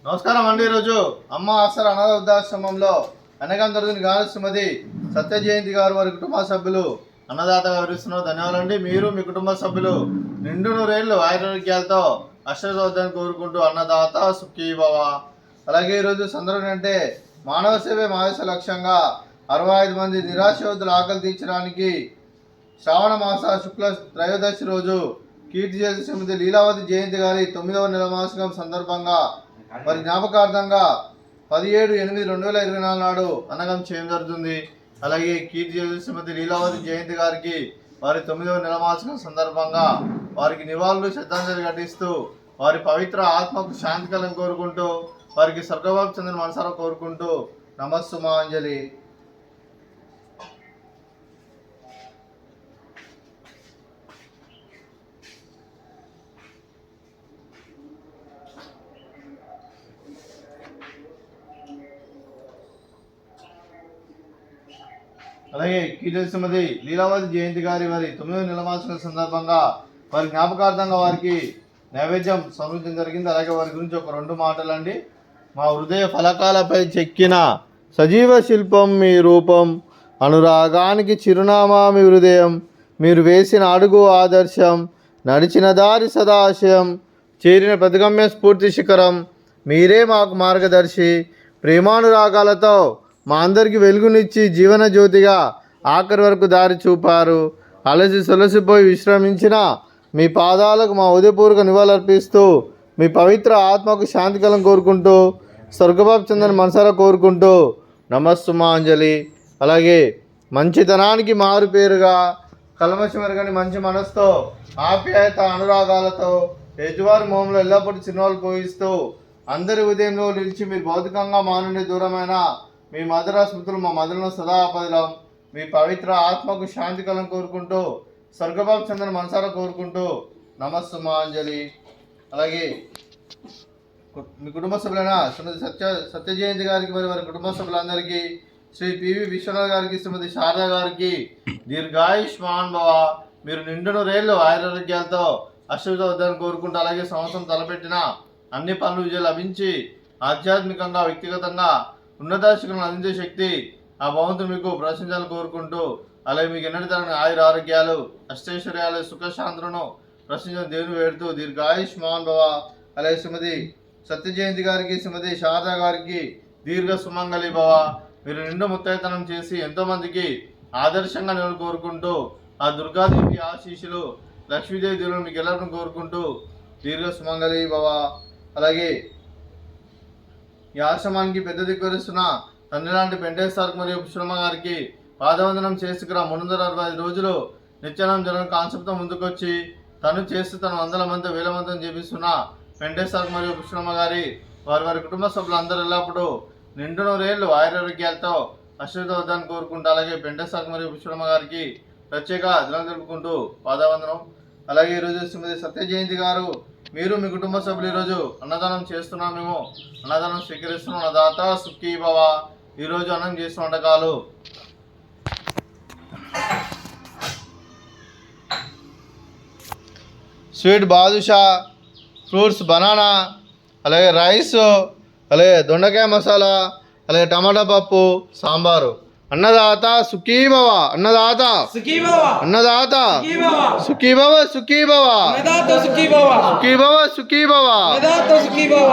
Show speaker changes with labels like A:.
A: నమస్కారం అండి. ఈరోజు అమ్మ ఆసర అనాథ వృద్ధాశ్రమంలో అనేకం జరుగుతుంది గాలి శ్రీమతి సత్య జయంతి గారు వారి కుటుంబ సభ్యులు అన్నదాతగా వివరిస్తున్నారు. ధన్యవాదాలండి. మీరు మీ కుటుంబ సభ్యులు నిండు నూరేళ్లు ఆయుర్వేద్యాలతో అష్టవద్దని కోరుకుంటూ అన్నదాత సుఖీ భవ. అలాగే ఈరోజు సందర్భం అంటే మానవ సేవే మానస లక్ష్యంగా 65 మంది నిరాశ్రయుల ఆకలి తీర్చడానికి శ్రావణ మాస శుక్ల త్రయోదశి రోజు కీర్తి చేసి శ్రీమతి లీలావతి జయంతి గారి 9వ నెలమాసికం సందర్భంగా వారి జ్ఞాపకార్థంగా 17/8/2024 నాడు అన్నగం చేయడం జరుగుతుంది. అలాగే కీర్తి చేసి శ్రీమతి లీలావతి జయంతి గారికి వారి 9వ నెలమాసికం సందర్భంగా వారికి నివాళులు శ్రద్ధాంజలి ఘటిస్తూ వారి పవిత్ర ఆత్మకు శాంతి కలం కోరుకుంటూ వారికి స్వర్గభావం చెందిన మనసారా కోరుకుంటూ నమస్సుమాంజలి. అలాగే కీర్తి శ్రీమతి లీలావతి జయంతి గారి వారి 9వ నెలమాసిన సందర్భంగా వారి జ్ఞాపకార్థంగా వారికి నైవేద్యం సమృద్ధం జరిగింది. అలాగే వారి గురించి ఒక 2 మాటలండి. మా హృదయ ఫలకాలపై చెక్కిన సజీవ శిల్పం మీ రూపం, అనురాగానికి చిరునామా మీ హృదయం, మీరు వేసిన అడుగు ఆదర్శం, నడిచిన దారి సదాశయం, చేరిన ప్రతిగమ్య స్ఫూర్తి శిఖరం, మీరే మాకు మార్గదర్శి. ప్రేమానురాగాలతో మా అందరికీ వెలుగునిచ్చి జీవన జ్యోతిగా ఆఖరి వరకు దారి చూపారు. అలసి సొలసిపోయి విశ్రమించిన మీ పాదాలకు మా ఉదయపూర్వక నివాళులర్పిస్తూ మీ పవిత్ర ఆత్మకు శాంతికలం కోరుకుంటూ స్వర్గభావం చెందని మనసారా కోరుకుంటూ నమస్సుమాంజలి. అలాగే మంచితనానికి మారు పేరుగా కల్మషమెరగని మంచి మనసుతో ఆప్యాయత అనురాగాలతో ఎదువారి మోహంలో ఎల్లప్పుడూ చిరునవ్వులు పోయిస్తూ అందరి ఉదయంలో నిలిచి మీరు భౌతికంగా మా నుండి దూరమైన మీ మధుర స్మృతులు మా మధురను సదాపదిలం. మీ పవిత్ర ఆత్మకు శాంతి కలం కోరుకుంటూ స్వర్గభావం చెందిన మనసారా కోరుకుంటూ నమస్సుమాంజలి. అలాగే మీ కుటుంబ సభ్యులైన శ్రీమతి సత్య జయంతి గారికి మరి వారి కుటుంబ సభ్యులందరికీ, శ్రీ పివి విశ్వనాథ్ గారికి, శ్రీమతి శారద గారికి దీర్ఘాయుష్మాన్ భవ. మీరు నిండు నూరేళ్లు ఆయురారోగ్యాలతో అశ్వద్దని కోరుకుంటూ అలాగే సంవత్సరం తలపెట్టిన అన్ని పనులు విజయం లభించి ఆధ్యాత్మికంగా వ్యక్తిగతంగా ఉన్నతాశిఖలను అందించే శక్తి ఆ భగవంతుడు మీకు ప్రశంసాలు కోరుకుంటూ అలాగే మీకు ఎన్నటి తరగని ఆయుర ఆరోగ్యాలు అష్టైశ్వర్యాలు సుఖశాంతులను ప్రశంసలు దేవుని వేడుతూ దీర్ఘాయుష్మాన్ భవ. అలాగే శ్రీమతి సత్య జయంతి గారికి, శ్రీమతి శారద గారికి దీర్ఘ సుమంగళి భవ. మీరు నిండు ముత్తైతనం చేసి ఎంతోమందికి ఆదర్శంగా నేను కోరుకుంటూ ఆ దుర్గాదేవి ఆశీస్సులు లక్ష్మీదేవి దేవుని మీకు ఎల్లరిని కోరుకుంటూ దీర్ఘ సుమంగళి భవ. అలాగే ఈ ఆశ్రమానికి పెద్ద దిక్కువరిస్తున్న తండ్రి లాంటి వెంకటేశ్వర మరియు పుష్పమ్మ గారికి పాదవందనం చేసుకురా 365 రోజులు నిత్యానం జరగని కాన్సెప్ట్తో ముందుకొచ్చి తను చేస్తూ తన వందల మంది వేల మందిని చేపిస్తున్న వెంకటేశ్వర మరియు పుష్పమ్మ గారి వారి కుటుంబ సభ్యులందరూ ఎల్లప్పుడూ నిండు నూరేళ్లు ఆయురారోగ్యాలతో అశ్వద్ధాన్ని కోరుకుంటూ అలాగే వెంకటేశ్వర మరియు పుష్పమ్మ గారికి ప్రత్యేక దినం జరుపుకుంటూ పాదవందనం. అలాగే ఈరోజు శ్రీమతి సత్య జయంతి గారు మీరు మీ కుటుంబ సభ్యులు ఈరోజు అన్నదానం చేస్తున్నాం. మేము అన్నదానం స్వీకరిస్తున్నాం. అన్నదాత సుఖీ భవ. ఈరోజు అన్నం చేసిన వంటకాలు స్వీట్ బాదుషా, ఫ్రూట్స్ బనానా, అలాగే రైస్, అలాగే దొండకాయ మసాలా, అలాగే టమాటా పప్పు, సాంబారు. అన్నదాత సుఖీ భవ. అన్నదాత సుఖీ భవ. అన్నదాత సుఖీ భవ. సుఖీ భవ. అన్నదాత సుఖీ భవ. సుఖీ భవ. సుఖీ భవ. అన్నదాత సుఖీ భవ.